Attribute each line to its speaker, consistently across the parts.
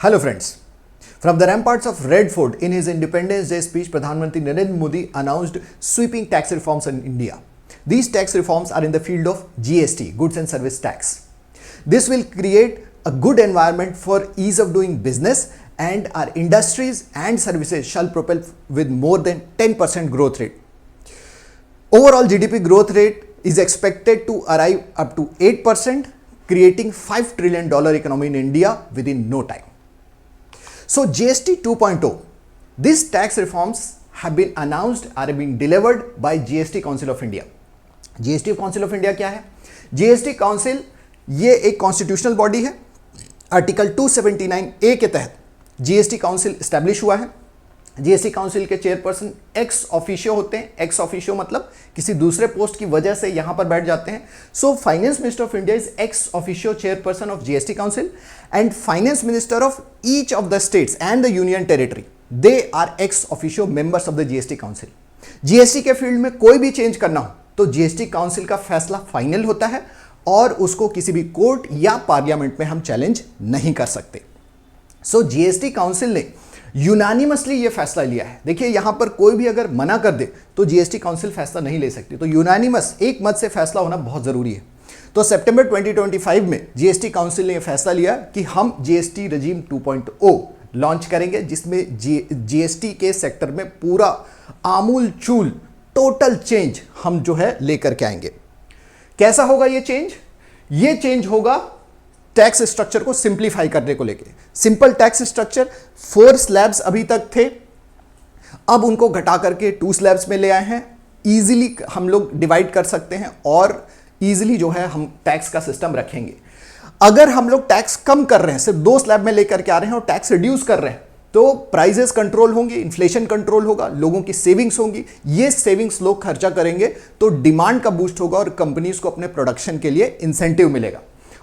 Speaker 1: Hello friends. From the ramparts of Red Fort in his Independence Day speech, Pradhan Mantri Narendra Modi announced sweeping tax reforms in India. These tax reforms are in the field of GST, goods and service tax. This will create a good environment for ease of doing business, and our industries and services shall propel with more than 10% growth rate. Overall GDP growth rate is expected to arrive up to 8%, creating $5 trillion economy in India within no time. So GST 2.0, these tax reforms have been announced, are being delivered by GST Council of India. GST Council of India क्या है? GST Council ये एक constitutional body है. Article 279A के तहत GST council establish हुआ है. GST council के चेयरपर्सन एक्स ऑफिशियो होते हैं. एक्स ऑफिशियो मतलब किसी दूसरे पोस्ट की वजह से यहां पर बैठ जाते हैं. So finance minister of India is ex officio chairperson of GST council, and finance minister of each of the states and the union territory, they are ex officio members of the GST council. GST के field में कोई भी change करना हो तो GST council का फैसला final होता है और उसको किसी भी कोर्ट या पार्लियामेंट में हम चैलेंज नहीं कर सकते. सो जीएसटी काउंसिल ने यूनानिमसली ये फैसला लिया है. देखिए यहां पर कोई भी अगर मना कर दे तो जीएसटी काउंसिल फैसला नहीं ले सकती. तो यूनानिमस एक मत से फैसला होना बहुत जरूरी है. तो सितंबर 2025 में जीएसटी काउंसिल ने यह फैसला लिया कि हम जीएसटी रजीम 2.0 लॉन्च करेंगे, जिसमें जीएसटी के सेक्टर में पूरा आमूल चूल टोटल चेंज हम जो है लेकर के आएंगे. कैसा होगा ये चेंज? ये चेंज होगा टैक्स स्ट्रक्चर को सिंप्लीफाई करने को लेके. सिंपल टैक्स स्ट्रक्चर 4 स्लैब्स अभी तक थे, अब उनको घटा करके 2 स्लैब्स में ले आए हैं. इजीली हम लोग डिवाइड कर सकते हैं और इजीली जो है हम टैक्स का सिस्टम रखेंगे. अगर हम लोग टैक्स कम कर रहे हैं, सिर्फ 2 स्लैब में लेकर के आ रहे हैं और टैक्स रिड्यूस कर रहे हैं, तो प्राइजेस कंट्रोल होंगे, इन्फ्लेशन कंट्रोल होगा, लोगों की सेविंग्स होंगी. ये सेविंग्स लोग खर्चा करेंगे तो डिमांड का बूस्ट होगा और कंपनीज को अपने प्रोडक्शन के लिए इंसेंटिव मिलेगा.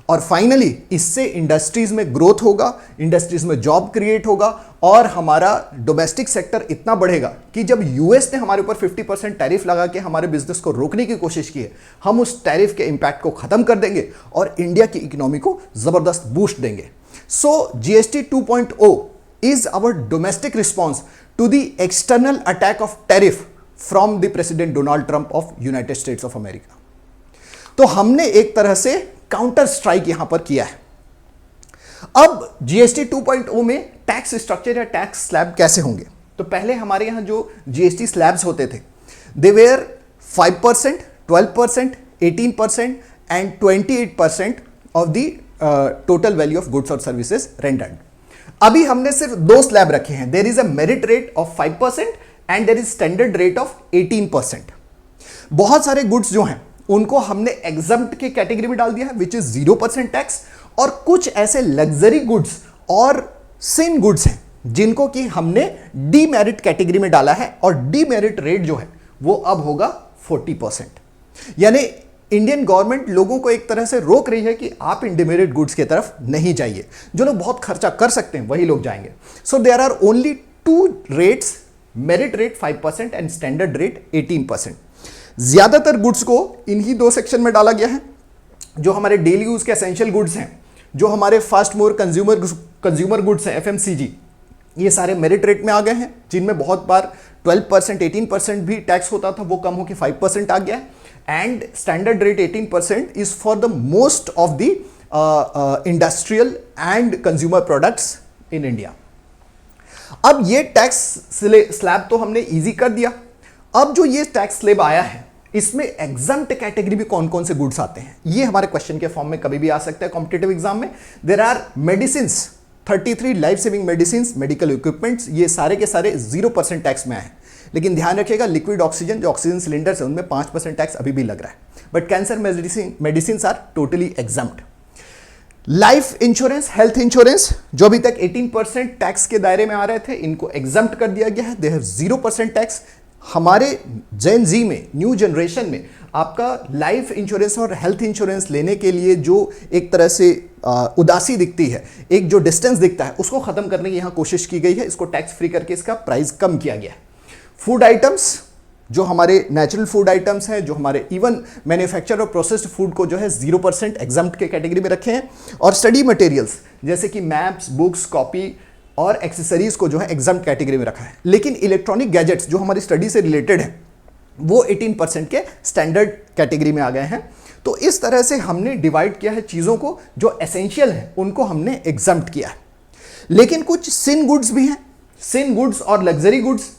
Speaker 1: और फाइनली इससे इंडस्ट्रीज में ग्रोथ होगा, इंडस्ट्रीज में जॉब क्रिएट होगा और हमारा डोमेस्टिक सेक्टर इतना बढ़ेगा कि जब यूएस ने हमारे ऊपर 50% टैरिफ लगा के हमारे बिजनेस को रोकने की कोशिश की है, हम उस टैरिफ के इंपैक्ट को खत्म कर देंगे और इंडिया की इकोनॉमी को जबरदस्त बूस्ट देंगे. So GST 2.0 is our domestic response to the external attack of tariff from the President Donald Trump of United States of America. तो हमने एक तरह से काउंटर स्ट्राइक यहां पर किया है. अब जीएसटी 2.0 में टैक्स स्ट्रक्चर या टैक्स स्लैब कैसे होंगे? तो पहले हमारे यहां जो जीएसटी स्लैब्स होते थे, they were 5%, 12%, 18% and 28% of the total value of goods और सर्विसेज रेंडर्ड. अभी हमने सिर्फ 2 स्लैब रखे हैं. There is a merit rate of 5% and there is standard rate of 18%. बहुत सारे गुड्स जो हैं उनको हमने एग्जम्प्ट के कैटेगरी में डाल दिया है, विच इज 0% टैक्स, और कुछ ऐसे लग्जरी गुड्स और सिन गुड्स हैं जिनको कि हमने डीमेरिट कैटेगरी में डाला है और डीमेरिट रेट जो है वो अब होगा 40%. यानी इंडियन गवर्नमेंट लोगों को एक तरह से रोक रही है कि आप इन डीमेरिट गुड्स की तरफ नहीं जाइए. जो लोग बहुत खर्चा कर सकते हैं वही लोग जाएंगे. So there are only 2 rates, merit rate 5% and standard rate 18%. ज्यादातर गुड्स को इन्हीं 2 सेक्शन में डाला गया है. जो हमारे डेली यूज के एसेंशियल गुड्स हैं, जो हमारे फास्ट मूवर कंज्यूमर गुड्स हैं, एफएमसीजी, ये सारे मेरिट रेट में आ गए हैं, जिनमें बहुत बार 12%, 18% भी टैक्स होता था, वो कम होकर 5% आ गया है. And standard rate 18% is for the most of the industrial and consumer products in India. अब ये टैक्स स्लैब तो हमने इजी कर दिया. अब जो ये टैक्स स्लैब आया है, इसमें एग्जम्प्ट कैटेगरी में कौन कौन से गुड्स आते हैं, ये हमारे क्वेश्चन के फॉर्म में कभी भी आ सकता है कॉम्पिटिटिव एग्जाम में. There are medicine, 33 life saving medicine, medical equipments, ये सारे के सारे 0% टैक्स में आए हैं. लेकिन ध्यान रखिएगा, लिक्विड ऑक्सीजन, जो ऑक्सीजन सिलेंडर्स है, उनमें 5% टैक्स अभी भी लग रहा है. But cancer medicine are totally exempt. Life insurance, health insurance, जो अभी तक 18% टैक्स के दायरे में आ रहे थे, इनको एग्जम्प्ट कर दिया गया है. They have 0% tax. हमारे जेन जी में, न्यू जनरेशन में, आपका लाइफ इंश्योरेंस और हेल्थ इंश्योरेंस लेने के लिए जो एक तरह से उदासी दिखती है, एक जो डिस्टेंस दिखता है, उसको खत्म करने की यहां कोशिश की गई है. इसको टैक्स फ्री करके इसका प्राइस कम किया गया है. फूड आइटम्स, जो हमारे नेचुरल फूड आइटम्स हैं, जो हमारे इवन मैन्युफैक्चर और प्रोसेस्ड फूड को जो है 0% एग्जम्प्ट के कैटेगरी में रखे हैं, और स्टडी मटेरियल्स जैसे कि मैप्स, बुक्स, कॉपी और एक्सेसरीज को जो है एग्जम्प्ट कैटेगरी में रखा है। लेकिन इलेक्ट्रॉनिक गैजेट्स जो हमारी स्टडी से रिलेटेड है वो 18% के स्टैंडर्ड कैटेगरी में आ गए हैं। तो इस तरह से हमने डिवाइड किया है चीज़ों को, जो एसेंशियल हैं उनको हमने एग्जम्प्ट किया है। लेकिन कुछ सिन गुड्स भी हैं, सिन गुड्स और लग्जरी गुड्स,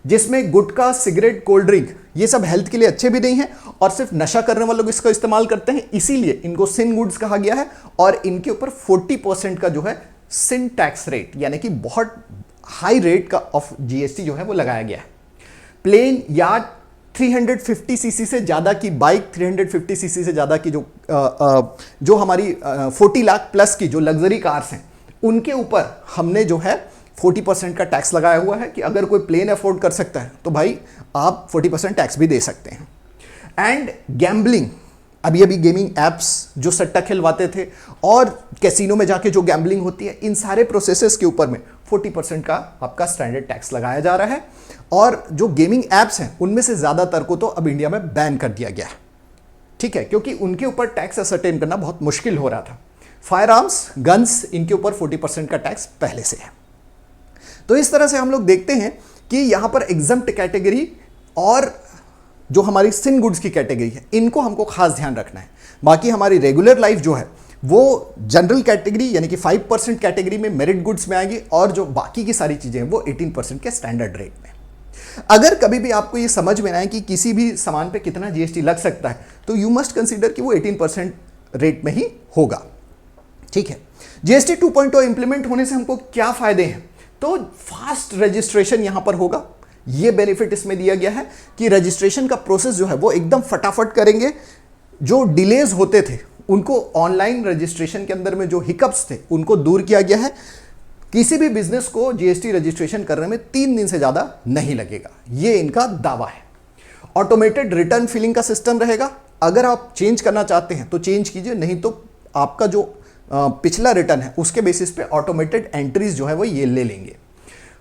Speaker 1: जिसमें गुटखा, सिगरेट, कोल्ड ड्रिंक ये सब हेल्थ के लिए अच्छे भी नहीं हैं और सिर्फ नशा करने वाले लोग इसका इस्तेमाल करते हैं, इसीलिए इनको सिन गुड्स कहा गया है। और इनके ऊपर 40% का जो है सिन टैक्स रेट, यानी कि बहुत हाई रेट का ऑफ जीएसटी जो है वो लगाया गया है। प्लेन या 350 सीसी से ज़्यादा की बाइक, 350 सीसी से ज़्यादा की जो हमारी 40 लाख प्लस की जो लग्जरी कार्स हैं, उनके ऊपर हमने जो है 40% का टैक्स लगाया हुआ है कि अगर कोई प्लेन अफोर्ड कर सकता है तो भाई आप 40% टैक्स भी दे सकते हैं। एंड गैम्बलिंग, अभी गेमिंग एप्स जो सट्टा खिलवाते थे और कैसीनो में जाके जो गैम्बलिंग होती है, इन सारे प्रोसेसेस के ऊपर में 40% का आपका स्टैंडर्ड टैक्स लगाया जा रहा है। और जो गेमिंग एप्स हैं उनमें से ज़्यादातर को तो अब इंडिया में बैन कर दिया गया है, ठीक है, क्योंकि उनके ऊपर टैक्स असरटेन करना बहुत मुश्किल हो रहा था। फायर आर्म्स, गन्स, इनके ऊपर 40% का टैक्स पहले से है। तो इस तरह से हम लोग देखते हैं कि यहाँ पर एग्जम्प्ट कैटेगरी और जो हमारी सिन गुड्स की कैटेगरी है, इनको हमको खास ध्यान रखना है। बाकी हमारी रेगुलर लाइफ जो है वो जनरल कैटेगरी यानी कि 5% कैटेगरी में मेरिट गुड्स में आएगी, और जो बाकी की सारी चीज़ें हैं वो 18% के स्टैंडर्ड रेट में। अगर कभी भी आपको ये समझ में आए कि किसी भी सामान पे कितना जीएसटी लग सकता है, तो यू मस्ट कंसीडर कि वो 18% रेट में ही होगा, ठीक है। जीएसटी 2.0 इंप्लीमेंट होने से हमको क्या फायदे हैं? तो फास्ट रजिस्ट्रेशन यहां पर होगा, ये बेनिफिट इसमें दिया गया है कि रजिस्ट्रेशन का प्रोसेस जो है वो एकदम फटाफट करेंगे। जो डिलेज होते थे उनको ऑनलाइन रजिस्ट्रेशन के अंदर में जो हिकअप्स थे उनको दूर किया गया है। किसी भी बिजनेस को जीएसटी रजिस्ट्रेशन करने में 3 दिन से ज़्यादा नहीं लगेगा, ये इनका दावा है। ऑटोमेटेड रिटर्न फिलिंग का सिस्टम रहेगा, अगर आप चेंज करना चाहते हैं तो चेंज कीजिए, नहीं तो आपका जो पिछला रिटर्न है उसके बेसिस पे ऑटोमेटेड एंट्रीज जो है वो ये ले लेंगे।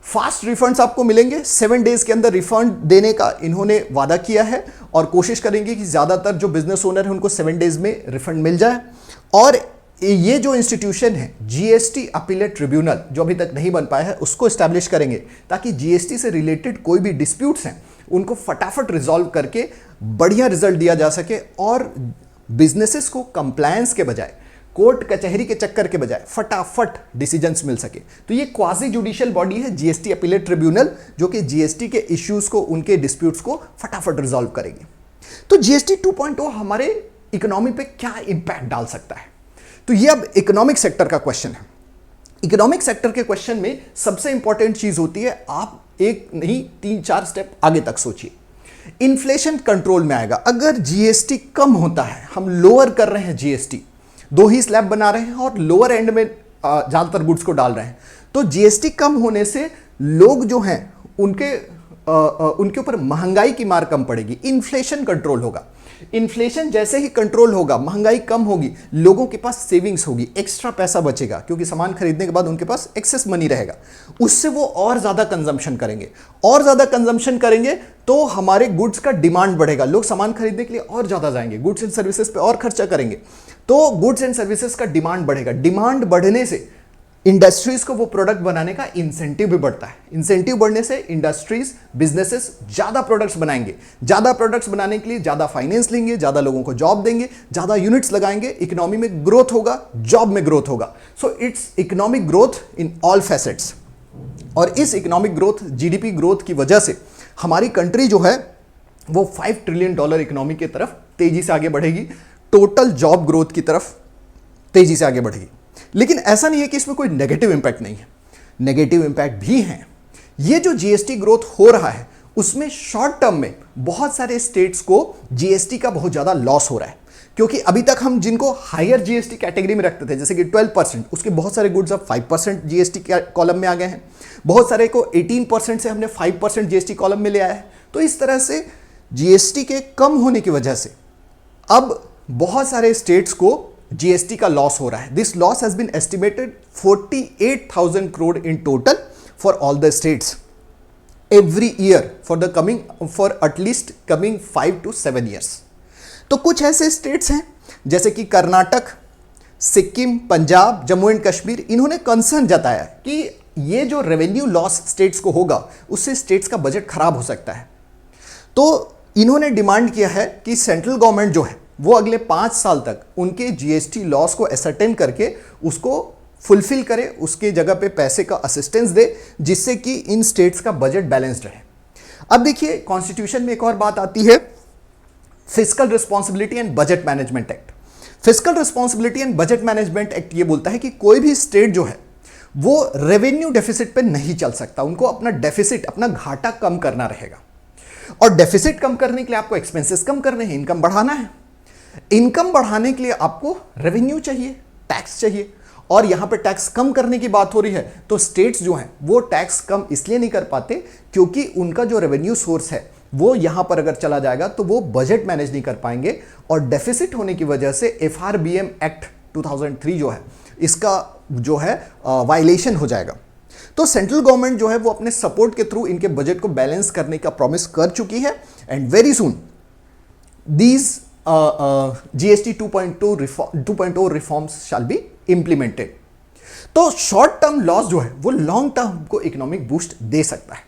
Speaker 1: फास्ट रिफंड्स आपको मिलेंगे, 7 डेज के अंदर रिफंड देने का इन्होंने वादा किया है और कोशिश करेंगे कि ज़्यादातर जो बिजनेस ओनर है उनको 7 डेज में रिफंड मिल जाए। और ये जो इंस्टीट्यूशन है जीएसटी अपीलेट ट्रिब्यूनल, जो अभी तक नहीं बन पाया है, उसको इस्टेब्लिश करेंगे ताकि जीएसटी से रिलेटेड कोई भी डिस्प्यूट्स हैं उनको फटाफट रिजॉल्व करके बढ़िया रिजल्ट दिया जा सके और बिजनेसेस को कंप्लायंस के बजाय, कोर्ट कचहरी के चक्कर के बजाय फटाफट डिसीजंस मिल सके। तो ये क्वाजी जुडिशियल बॉडी है जीएसटी अपीलेट ट्रिब्यूनल, जो कि जीएसटी के इश्यूज को, उनके डिस्प्यूट्स को फटाफट रिजॉल्व करेंगे। तो जीएसटी 2.0 हमारे इकोनॉमी पे क्या इंपैक्ट डाल सकता है? तो ये अब इकोनॉमिक सेक्टर का क्वेश्चन है। इकोनॉमिक सेक्टर के क्वेश्चन में सबसे इंपॉर्टेंट चीज होती है, आप एक नहीं 3-4 स्टेप आगे तक सोचिए। इन्फ्लेशन कंट्रोल में आएगा अगर जीएसटी कम होता है। हम लोअर कर रहे हैं जीएसटी, 2 ही स्लैब बना रहे हैं और लोअर एंड में ज्यादातर गुड्स को डाल रहे हैं, तो जीएसटी कम होने से लोग जो हैं उनके ऊपर महंगाई की मार कम पड़ेगी, इन्फ्लेशन कंट्रोल होगा। इन्फ्लेशन जैसे ही कंट्रोल होगा, महंगाई कम होगी, लोगों के पास सेविंग्स होगी, एक्स्ट्रा पैसा बचेगा, क्योंकि सामान खरीदने के बाद उनके पास एक्सेस मनी रहेगा, उससे वो और ज्यादा कंजम्पशन करेंगे। और ज्यादा कंजम्पशन करेंगे तो हमारे गुड्स का डिमांड बढ़ेगा, लोग सामान खरीदने के लिए और ज्यादा जाएंगे, गुड्स एंड सर्विसेज पे और खर्चा करेंगे, तो गुड्स एंड सर्विसेज का डिमांड बढ़ेगा। डिमांड बढ़ने से इंडस्ट्रीज को वो प्रोडक्ट बनाने का इंसेंटिव भी बढ़ता है। इंसेंटिव बढ़ने से इंडस्ट्रीज, बिजनेसेस ज्यादा प्रोडक्ट्स बनाएंगे, ज्यादा प्रोडक्ट्स बनाने के लिए ज्यादा फाइनेंस लेंगे, ज्यादा लोगों को जॉब देंगे, ज्यादा यूनिट्स लगाएंगे, इकोनॉमी में ग्रोथ होगा, जॉब में ग्रोथ होगा। So it's economic growth in all facets. और इस इकोनॉमिक ग्रोथ, जीडीपी ग्रोथ की वजह से हमारी कंट्री जो है वो $5 ट्रिलियन इकोनॉमी की तरफ तेजी से आगे बढ़ेगी, टोटल जॉब ग्रोथ की तरफ तेजी से आगे बढ़ेगी। लेकिन ऐसा नहीं है कि इसमें कोई नेगेटिव इंपैक्ट नहीं है, नेगेटिव इंपैक्ट भी हैं। ये जो जीएसटी ग्रोथ हो रहा है उसमें शॉर्ट टर्म में बहुत सारे स्टेट्स को जीएसटी का बहुत ज्यादा लॉस हो रहा है, क्योंकि अभी तक हम जिनको हायर जीएसटी कैटेगरी में रखते थे, जैसे कि 12%, उसके बहुत सारे गुड्स अब 5% जीएसटी कॉलम में आ गए हैं, बहुत सारे को 18% से हमने 5% जीएसटी कॉलम में ले आया है। तो इस तरह से जीएसटी के कम होने की वजह से अब बहुत सारे स्टेट्स को जीएसटी का लॉस हो रहा है। This loss has been estimated 48,000 crore in total for all the states. every year for at least coming 5 to 7 years. तो कुछ ऐसे स्टेट्स हैं जैसे कि कर्नाटक, सिक्किम, पंजाब, जम्मू एंड कश्मीर, इन्होंने कंसर्न जताया कि ये जो रेवेन्यू लॉस स्टेट्स को होगा उससे स्टेट्स का बजट खराब हो सकता है। तो इन्होंने डिमांड किया है कि सेंट्रल गवर्नमेंट जो है वो अगले 5 साल तक उनके जीएसटी लॉस को एसरटेन करके उसको फुलफिल करे, उसके जगह पे पैसे का असिस्टेंस दे, जिससे कि इन स्टेट्स का बजट बैलेंस्ड रहे। अब देखिए, कॉन्स्टिट्यूशन में एक और बात आती है, fiscal responsibility and budget management act. Fiscal responsibility and budget management act ये बोलता है कि कोई भी स्टेट जो है वो रेवेन्यू डेफिसिट पे नहीं चल सकता, उनको अपना डेफिसिट, अपना घाटा कम करना रहेगा। और डेफिसिट कम करने के लिए आपको एक्सपेंसेस कम करने हैं, इनकम बढ़ाना है। इनकम बढ़ाने के लिए आपको रेवेन्यू चाहिए, टैक्स चाहिए। और यहां पे टैक्स कम करने की बात हो रही है तो स्टेट्स जो हैं वो टैक्स कम इसलिए नहीं कर पाते क्योंकि उनका जो रेवेन्यू सोर्स है वो यहां पर अगर चला जाएगा तो वो बजट मैनेज नहीं कर पाएंगे, और डेफिसिट होने की वजह से एफआरबीएम एक्ट 2003 जो है इसका जो है वायलेशन हो जाएगा। तो सेंट्रल गवर्नमेंट जो है वो अपने सपोर्ट के थ्रू इनके बजट को बैलेंस करने का प्रॉमिस कर चुकी है, and very soon these GST 2.0 reforms shall be implemented. तो शॉर्ट टर्म लॉस जो है वो लॉन्ग टर्म को इकोनॉमिक बूस्ट दे सकता है,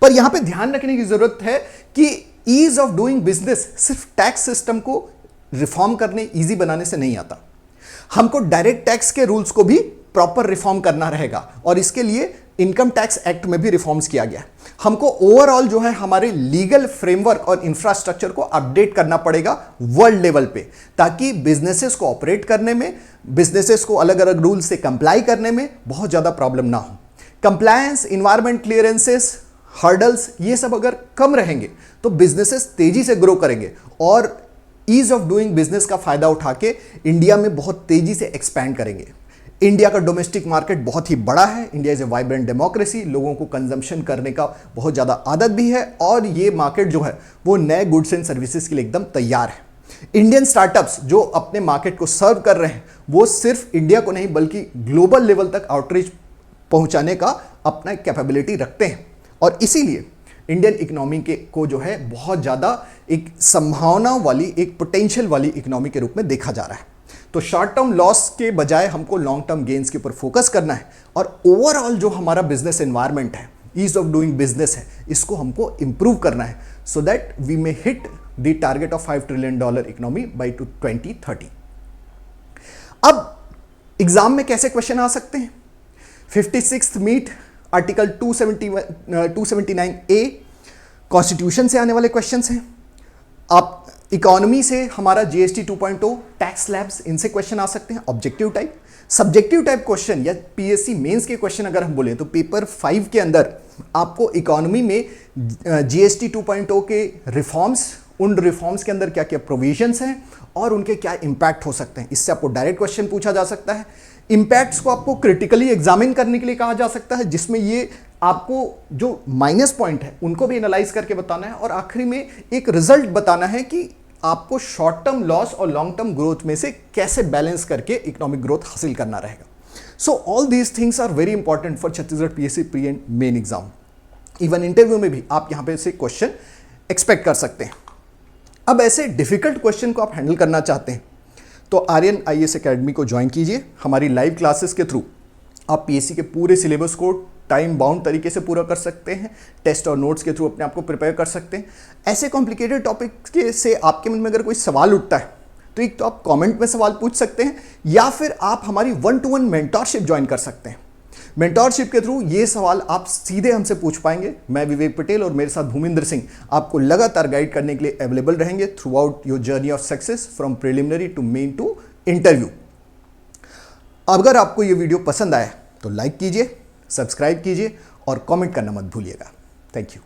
Speaker 1: पर यहां पे ध्यान रखने की जरूरत है कि ईज ऑफ डूइंग बिजनेस सिर्फ टैक्स सिस्टम को रिफॉर्म करने, इजी बनाने से नहीं आता। हमको डायरेक्ट टैक्स के रूल्स को भी प्रॉपर रिफॉर्म करना रहेगा, और इसके लिए इनकम टैक्स एक्ट में भी रिफॉर्म्स किया गया। हमको ओवरऑल जो है हमारे लीगल फ्रेमवर्क और इंफ्रास्ट्रक्चर को अपडेट करना पड़ेगा वर्ल्ड लेवल पे, ताकि बिजनेसेस को ऑपरेट करने में, बिजनेसेस को अलग अलग रूल से कंप्लाई करने में बहुत ज़्यादा प्रॉब्लम ना हो। कंप्लायंस, इन्वायरमेंट क्लियरेंसेस, हर्डल्स, ये सब अगर कम रहेंगे तो बिजनेसेस तेजी से ग्रो करेंगे और ईज ऑफ डूइंग बिजनेस का फायदा उठा के इंडिया में बहुत तेजी से एक्सपैंड करेंगे। इंडिया का डोमेस्टिक मार्केट बहुत ही बड़ा है। India is a vibrant democracy, लोगों को कंजम्पशन करने का बहुत ज़्यादा आदत भी है, और ये मार्केट जो है वो नए गुड्स एंड सर्विसेज के लिए एकदम तैयार है। इंडियन स्टार्टअप्स जो अपने मार्केट को सर्व कर रहे हैं वो सिर्फ इंडिया को नहीं बल्कि ग्लोबल लेवल तक आउटरीच पहुंचाने का अपना कैपेबिलिटी रखते हैं, और इसीलिए इंडियन इकोनॉमी के को जो है बहुत ज़्यादा एक संभावना वाली, एक पोटेंशियल वाली इकोनॉमी के रूप में देखा जा रहा है। तो शॉर्ट टर्म लॉस के बजाय हमको लॉन्ग टर्म गेन्स के ऊपर फोकस करना है, और ओवरऑल जो हमारा बिजनेस एनवायरनमेंट है, ईज ऑफ डूइंग बिजनेस है, इसको हमको इंप्रूव करना है, so that we may hit the target of $5 trillion economy by 2030। अब एग्जाम में कैसे क्वेश्चन आ सकते हैं? 56th meet article 279A constitution से आने वाले क्वेश्चंस हैं। आप इकोनॉमी से हमारा जीएसटी 2.0, टैक्स स्लैब्स, इनसे क्वेश्चन आ सकते हैं। Objective type, subjective type question या पीएससी मेंस के क्वेश्चन अगर हम बोले तो पेपर 5 के अंदर आपको इकोनॉमी में जीएसटी 2.0 के रिफॉर्म्स, उन रिफॉर्म्स के अंदर क्या क्या प्रोविजंस हैं और उनके क्या इंपैक्ट हो सकते हैं, इससे आपको डायरेक्ट क्वेश्चन पूछा जा सकता है। इंपैक्ट्स को आपको क्रिटिकली एग्जामिन करने के लिए कहा जा सकता है, जिसमें ये आपको जो माइनस पॉइंट है उनको भी एनालाइज करके बताना है, और आखिरी में एक रिजल्ट बताना है कि आपको शॉर्ट टर्म लॉस और लॉन्ग टर्म ग्रोथ में से कैसे बैलेंस करके इकोनॉमिक ग्रोथ हासिल करना रहेगा। So all these things are very important for Chhattisgarh PSC pre and main exam. Even interview में भी आप यहाँ पे से क्वेश्चन एक्सपेक्ट कर सकते हैं। अब ऐसे डिफिकल्ट क्वेश्चन को आप हैंडल करना चाहते हैं तो आर्यन आईएएस एकेडमी को ज्वाइन कीजिए। हमारी लाइव क्लासेस के थ्रू आप पीएससी के पूरे सिलेबस को टाइम बाउंड तरीके से पूरा कर सकते हैं, टेस्ट और नोट्स के थ्रू अपने आप को प्रिपेयर कर सकते हैं। ऐसे कॉम्प्लिकेटेड टॉपिक के से आपके मन में अगर कोई सवाल उठता है तो एक तो आप कमेंट में सवाल पूछ सकते हैं, या फिर आप हमारी 1-to-1 मेंटरशिप ज्वाइन कर सकते हैं। मेंटरशिप के थ्रू ये सवाल आप सीधे हमसे पूछ पाएंगे। मैं विवेक पटेल और मेरे साथ भूमिंदर सिंह आपको लगातार गाइड करने के लिए अवेलेबल रहेंगे throughout your journey of success from preliminary to main to interview. अगर आपको ये वीडियो पसंद आया तो लाइक कीजिए, सब्सक्राइब कीजिए और कमेंट करना मत भूलिएगा। Thank you.